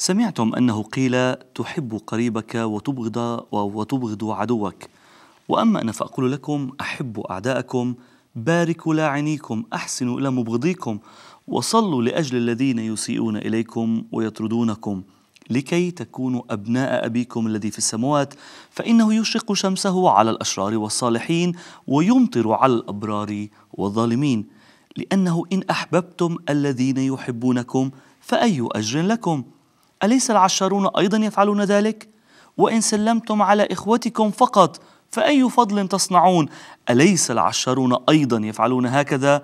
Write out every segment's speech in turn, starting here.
سمعتم أنه قيل تحب قريبك وتبغض عدوك، وأما أنا فأقول لكم أحبوا أعداءكم، باركوا لاعنيكم، أحسنوا إلى مبغضيكم، وصلوا لأجل الذين يسيئون إليكم ويطردونكم، لكي تكونوا أبناء أبيكم الذي في السماوات، فإنه يشرق شمسه على الأشرار والصالحين ويمطر على الأبرار والظالمين. لأنه إن أحببتم الذين يحبونكم فأي أجر لكم؟ أليس العشارون أيضا يفعلون ذلك؟ وإن سلمتم على إخوتكم فقط فأي فضل تصنعون؟ أليس العشارون أيضا يفعلون هكذا؟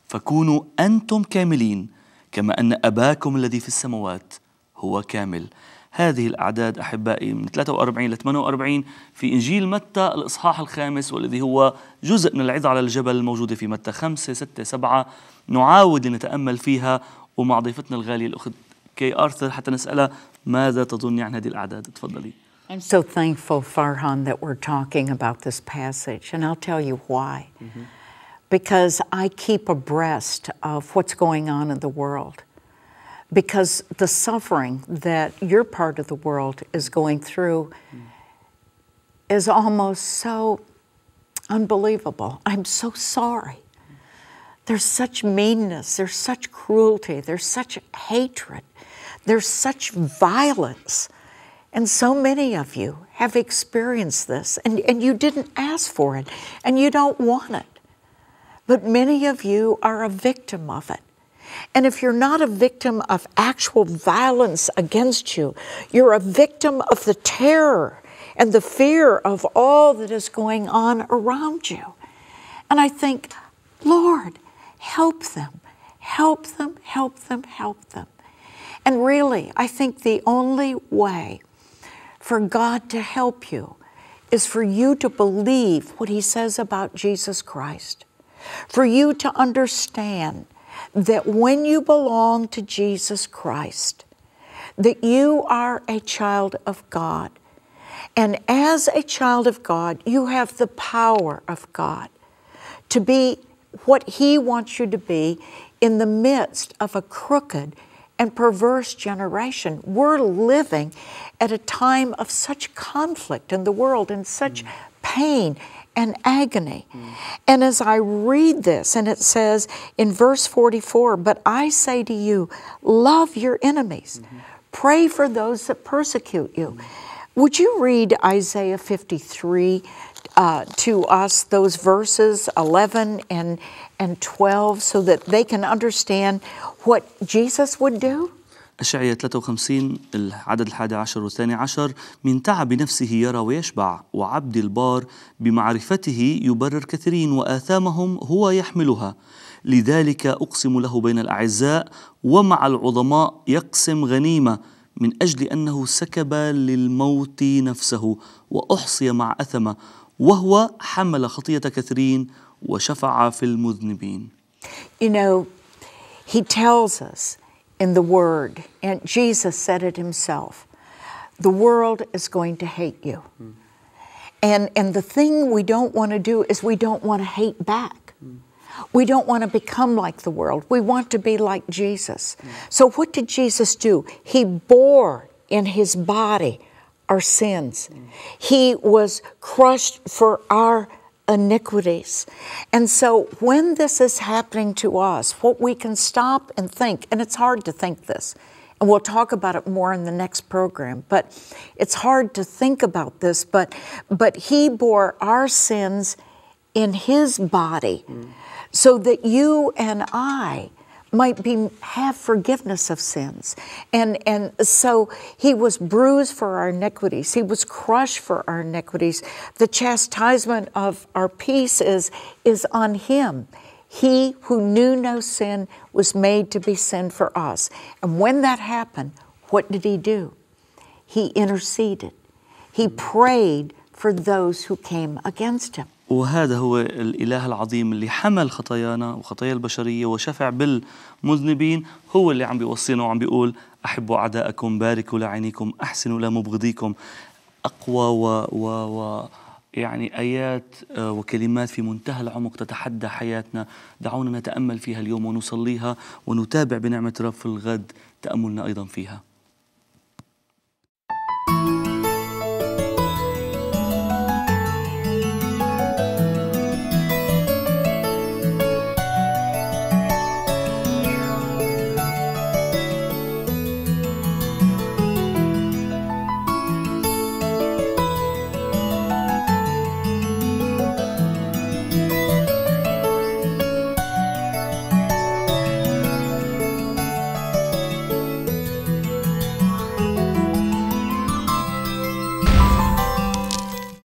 فكونوا أنتم كاملين كما أن أباكم الذي في السماوات هو كامل. هذه الأعداد أحبائي من 43 ل 48 في إنجيل متى الإصحاح الخامس، والذي هو جزء من العظة على الجبل الموجودة في متى 5 6 7. نعاود لنتأمل فيها ومع ضيفتنا الغالية الأخت كي آرثر حتى نسألها ماذا تظن عن هذه الأعداد. تفضلي. I'm so thankful, Farhan, that we're talking about this passage, and I'll tell you why. Because I keep abreast of what's going on in the world. Because the suffering that your part of the world is going through is almost so unbelievable. I'm so sorry. There's such meanness, there's such cruelty, there's such hatred, there's such violence. And so many of you have experienced this, and you didn't ask for it, and you don't want it. But many of you are a victim of it. And if you're not a victim of actual violence against you, you're a victim of the terror and the fear of all that is going on around you. And I think, Lord, help them, help them, help them, help them. And really, I think the only way for God to help you is for you to believe what He says about Jesus Christ, for you to understand that when you belong to Jesus Christ, that you are a child of God. And as a child of God, you have the power of God to be what He wants you to be in the midst of a crooked and perverse generation. We're living at a time of such conflict in the world and such pain and agony. And as I read this, and it says in verse 44, but I say to you, love your enemies, pray for those that persecute you. Would you read Isaiah 53 to us, those verses 11 and 12, so that they can understand what Jesus would do? أشعياء 53 العدد 11 والثاني عشر: من تعب نفسه يرى ويشبع، وعبد البار بمعرفته يبرر كثيرين، وآثامهم هو يحملها. لذلك أقسم له بين الأعزاء، ومع العظماء يقسم غنيمة، من أجل أنه سكب للموت نفسه، وأحصي مع أثمة، وهو حمل خطية كثيرين وشفع في المذنبين. You know, He tells us in the Word, and Jesus said it Himself, the world is going to hate you. And the thing we don't want to do is we don't want to hate back. We don't want to become like the world. We want to be like Jesus. So what did Jesus do? He bore in His body our sins. He was crushed for our iniquities. And so when this is happening to us, what we can stop and think, and it's hard to think this, and we'll talk about it more in the next program, but it's hard to think about this, but He bore our sins in His body so that you and I might have forgiveness of sins. And so He was bruised for our iniquities. He was crushed for our iniquities. The chastisement of our peace is on Him. He who knew no sin was made to be sin for us. And when that happened, what did He do? He interceded. He prayed for those who came against Him. وهذا هو الإله العظيم اللي حمل خطايانا وخطايا البشرية وشفع بالمذنبين، هو اللي عم بيوصينا وعم بيقول أحبوا أعداءكم، باركوا لعينيكم، أحسنوا إلى مبغضيكم. أقوى يعني آيات وكلمات في منتهى العمق تتحدى حياتنا. دعونا نتأمل فيها اليوم ونصليها ونتابع بنعمة رب في الغد تأملنا أيضا فيها.